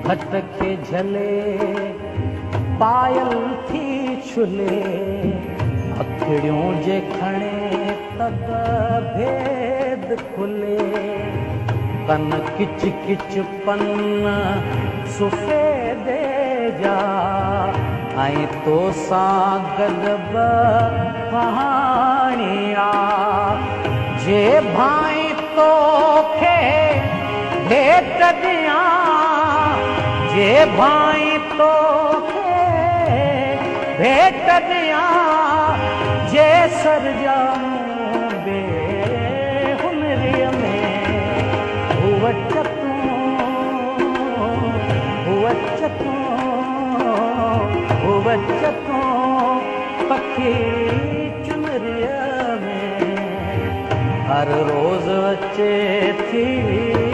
खट के झले पायल थी छुले अखड़ियों जे खणे तद भेद खुले कन किच किच पन सुफेदे जा आई तो सां गलब कहानिया जे भाई तो खे भेट दिया जे भाई तो खे भेट दिया जे सर जाऊं बे हुनरिय में हुवच तूं पखी चुनरिय में हर रोज अचे थी